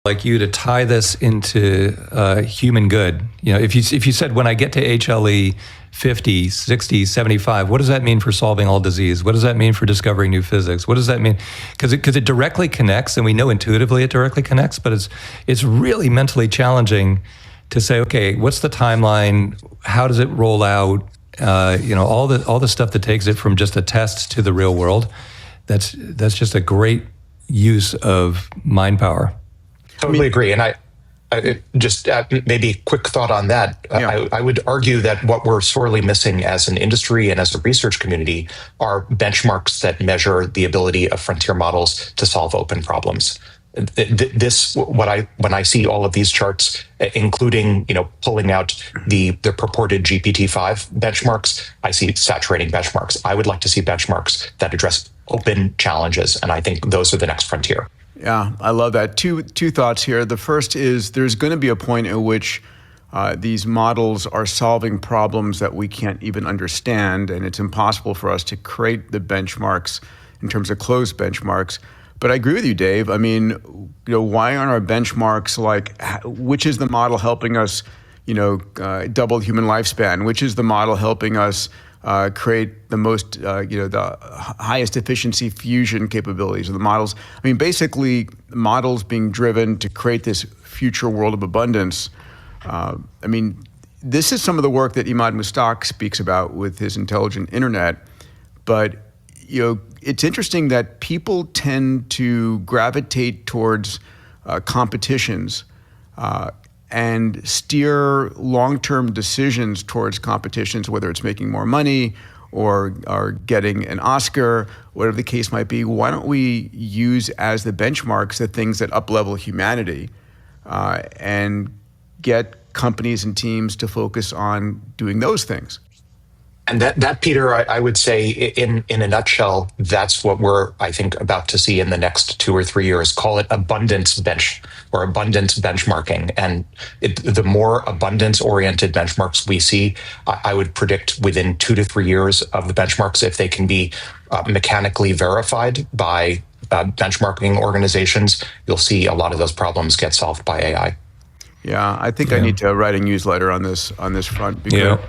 like you to tie this into human good. You know, if you said when I get to HLE 50, 60, 75, what does that mean for solving all disease? What does that mean for discovering new physics? What does that mean? Because it directly connects, and we know intuitively it directly connects, but it's really mentally challenging to say, okay, what's the timeline? How does it roll out? All the stuff that takes it from just a test to the real world. That's just a great use of mind power. Totally agree. And I just maybe a quick thought on that. Yeah. I would argue that what we're sorely missing as an industry and as a research community are benchmarks that measure the ability of frontier models to solve open problems. When I see all of these charts, including pulling out the purported GPT-5 benchmarks, I see saturating benchmarks. I would like to see benchmarks that address open challenges, and I think those are the next frontier. Yeah, I love that. Two thoughts here. The first is there's going to be a point at which these models are solving problems that we can't even understand, and it's impossible for us to create the benchmarks in terms of closed benchmarks. But I agree with you, Dave. I mean, why aren't our benchmarks like, which is the model helping us, double human lifespan? Which is the model helping us create the most, the highest efficiency fusion capabilities of the models? I mean, basically, models being driven to create this future world of abundance. This is some of the work that Emad Mustak speaks about with his intelligent internet. But it's interesting that people tend to gravitate towards competitions and steer long-term decisions towards competitions, whether it's making more money or getting an Oscar, whatever the case might be. Why don't we use as the benchmarks the things that up-level humanity and get companies and teams to focus on doing those things? And that Peter, I would say in a nutshell, that's what we're, I think, about to see in the next 2 or 3 years. Call it abundance benchmarking. And the more abundance-oriented benchmarks we see, I would predict within 2 to 3 years of the benchmarks, if they can be mechanically verified by benchmarking organizations, you'll see a lot of those problems get solved by AI. Yeah, I think I need to write a newsletter on this front because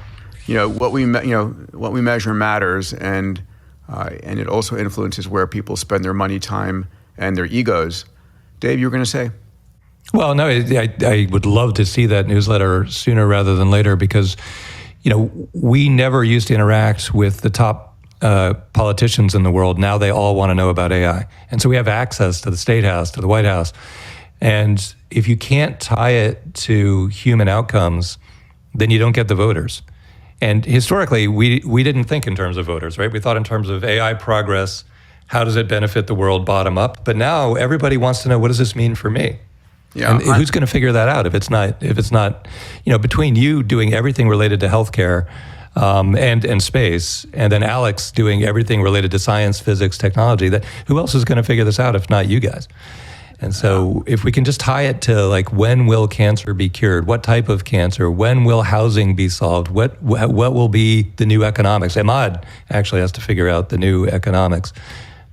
what we measure matters, and it also influences where people spend their money, time, and their egos. Dave, you were going to say? Well, no, I would love to see that newsletter sooner rather than later, because we never used to interact with the top politicians in the world. Now they all want to know about AI, and so we have access to the State House, to the White House, and if you can't tie it to human outcomes, then you don't get the voters. And historically, we didn't think in terms of voters, right? We thought in terms of AI progress, how does it benefit the world bottom up? But now everybody wants to know, what does this mean for me? Yeah, and who's going to figure that out if it's not between you doing everything related to healthcare and space, and then Alex doing everything related to science, physics, technology, who else is going to figure this out if not you guys? And so if we can just tie it to, like, when will cancer be cured? What type of cancer? When will housing be solved? What will be the new economics? Emad actually has to figure out the new economics.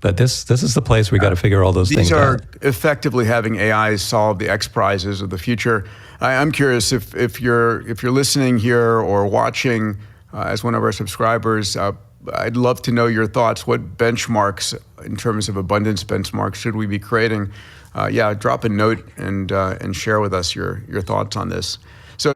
But this is the place we got to figure all those things out. These are effectively having AI solve the X Prizes of the future. I'm curious if you're listening here or watching as one of our subscribers, I'd love to know your thoughts. What benchmarks, in terms of abundance benchmarks, should we be creating? Drop a note and share with us your thoughts on this. So